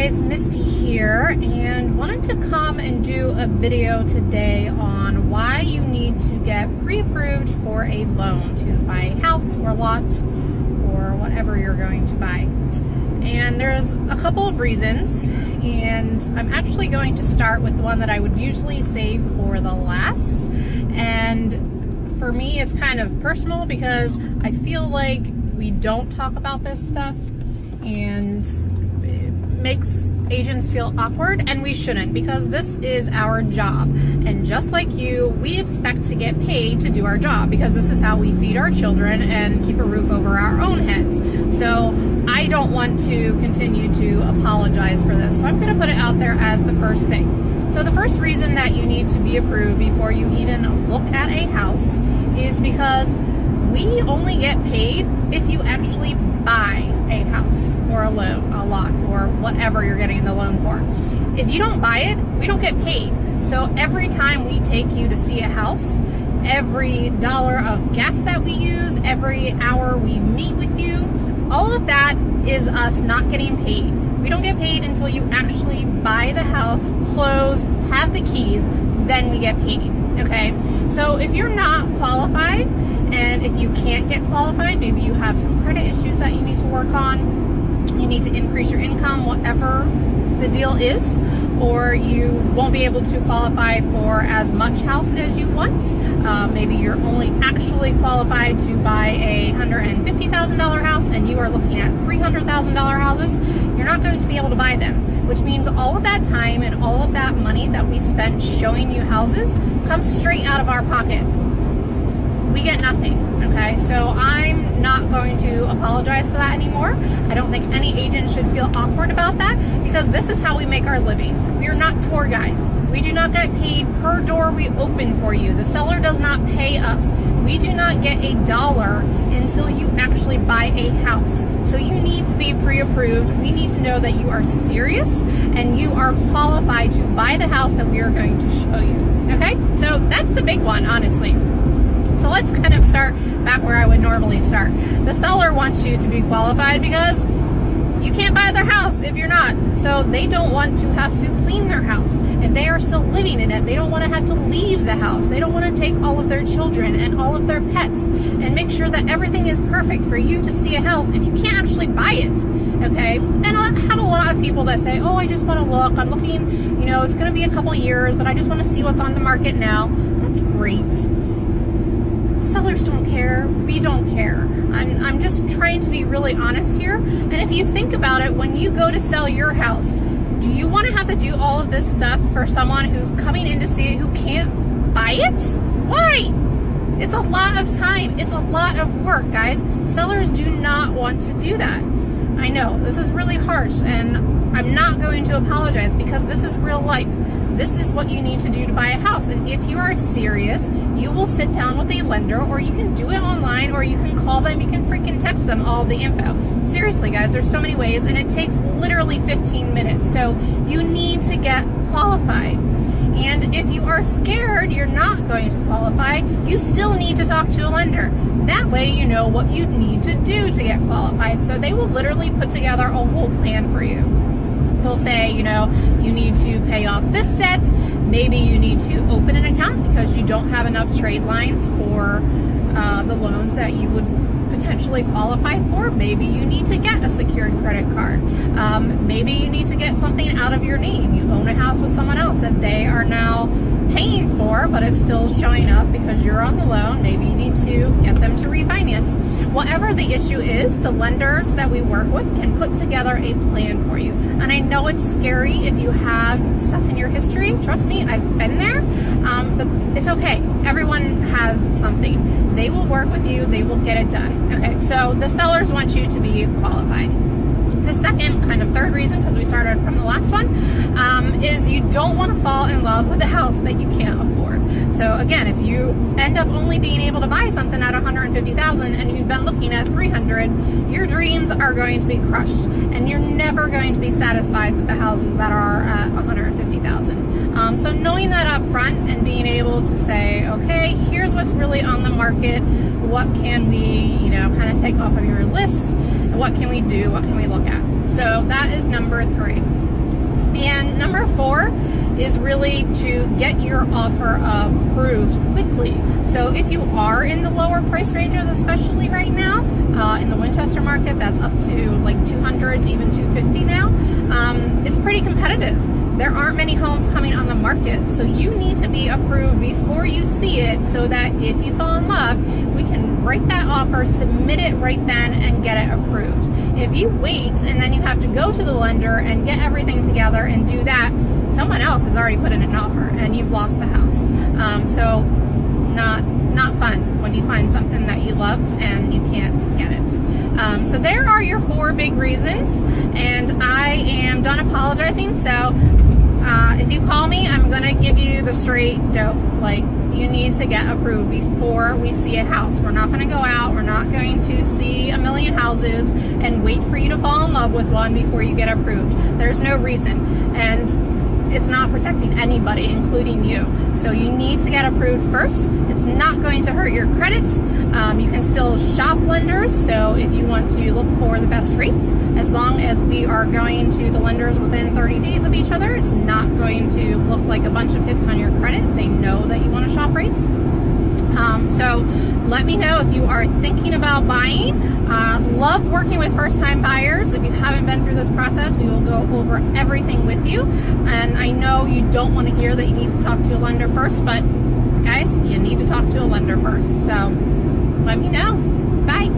guys, Misty here, and wanted to come and do a video today on why you need to get pre-approved for a loan to buy a house or lot or whatever you're going to buy. And there's a couple of reasons, and I'm actually going to start with the one that I would usually save for the last. And for me, it's kind of personal because I feel like we don't talk about this stuff, and makes agents feel awkward, and we shouldn't, because this is our job. And just like you, we expect to get paid to do our job, because this is how we feed our children and keep a roof over our own heads. So I don't want to continue to apologize for this, so I'm going to put it out there as the first thing. So the first reason that you need to be approved before you even look at a house is because we only get paid if you actually buy a house or a loan, a lot, or whatever you're getting the loan for. If you don't buy it, we don't get paid. So every time we take you to see a house, every dollar of gas that we use, every hour we meet with you, all of that is us not getting paid. We don't get paid until you actually buy the house, close, have the keys, then we get paid. Okay, so if you're not qualified, and if you can't get qualified, maybe you have some credit issues that you need to work on, you need to increase your income, whatever the deal is, or you won't be able to qualify for as much house as you want. Maybe you're only actually qualified to buy a $150,000 house and you are looking at $300,000 houses, you're not going to be able to buy them, which means all of that time and all of that money that we spent showing you houses comes straight out of our pocket. We get nothing, okay? So I'm not going to apologize for that anymore. I don't think any agent should feel awkward about that, because this is how we make our living. We are not tour guides. We do not get paid per door we open for you. The seller does not pay us. We do not get a dollar until you actually buy a house. So you need to be pre-approved. We need to know that you are serious and you are qualified to buy the house that we are going to show you, okay? So that's the big one, honestly. So let's kind of start back where I would normally start. The seller wants you to be qualified because you can't buy their house if you're not. So they don't want to have to clean their house. If they are still living in it, they don't want to have to leave the house. They don't want to take all of their children and all of their pets and make sure that everything is perfect for you to see a house if you can't actually buy it, okay? And I have a lot of people that say, oh, I just want to look. I'm looking, you know, it's going to be a couple years, but I just want to see what's on the market now. That's great. Sellers don't care. We don't care. I'm just trying to be really honest here. And if you think about it, when you go to sell your house, do you want to have to do all of this stuff for someone who's coming in to see it who can't buy it? Why? It's a lot of time. It's a lot of work, guys. Sellers do not want to do that. I know this is really harsh, and I'm not going to apologize, because this is real life. This is what you need to do to buy a house. And if you are serious, you will sit down with a lender, or you can do it online, or you can call them, you can freaking text them all the info. Seriously, guys, there's so many ways, and it takes literally 15 minutes. So you need to get qualified. And if you are scared you're not going to qualify, you still need to talk to a lender. That way you know what you need to do to get qualified. So they will literally put together a whole plan for you. They'll say, you know, you need to pay off this debt. Maybe you need to open an account because you don't have enough trade lines for the loans that you would potentially qualify for. Maybe you need to get a secured credit card. Maybe you need to get something out of your name. You own a house with someone else that they are now paying for, but it's still showing up because you're on the loan. Maybe you need to get them to refinance. Whatever the issue is, the lenders that we work with can put together a plan for you. And I know it's scary if you have stuff in your history. Trust me, I've been there, but it's okay. Everyone has something. They will work with you. They will get it done. Okay, so the sellers want you to be qualified. The second, kind of third reason, because we started from the last one, is you don't want to fall in love with a house that you can't afford. So again, if you end up only being able to buy something at $150,000 and you've been looking at $300,000, your dreams are going to be crushed, and you're never going to be satisfied with the houses that are at $150,000. So knowing that up front and being able to say, okay, here's what's really on the market. What can we, you know, kind of take off of your list? What can we do? What can we look at? So that is number 3. And number 4 is really to get your offer approved quickly. So if you are in the lower price ranges, especially right now, in the Winchester market, that's up to like 200, even 250 now, it's pretty competitive. There aren't many homes coming on the market, so you need to be approved before you see it, so that if you fall in love, we can write that offer, submit it right then, and get it approved. If you wait and then you have to go to the lender and get everything together and do that, someone else has already put in an offer and you've lost the house. So not fun when you find something that you love and you can't get it. So there are your 4 big reasons, and I am done apologizing. So if you call me, I'm gonna give you the straight dope. Like, you need to get approved before we see a house. We're not gonna go out, we're not going to see a million houses and wait for you to fall in love with one before you get approved. There's no reason, and it's not protecting anybody, including you. So you need to get approved first. It's not going to hurt your credit. You can still shop lenders, so if you want to look for the best rates, as long as we are going to the lenders within 30 days of each other, it's not going to look like a bunch of hits on your credit. They know that you want to shop rates. So let me know if you are thinking about buying. Love working with first-time buyers. If you haven't been through this process, we will go over everything with you. And I know you don't want to hear that you need to talk to a lender first, but guys, you need to talk to a lender first. So let me know. Bye.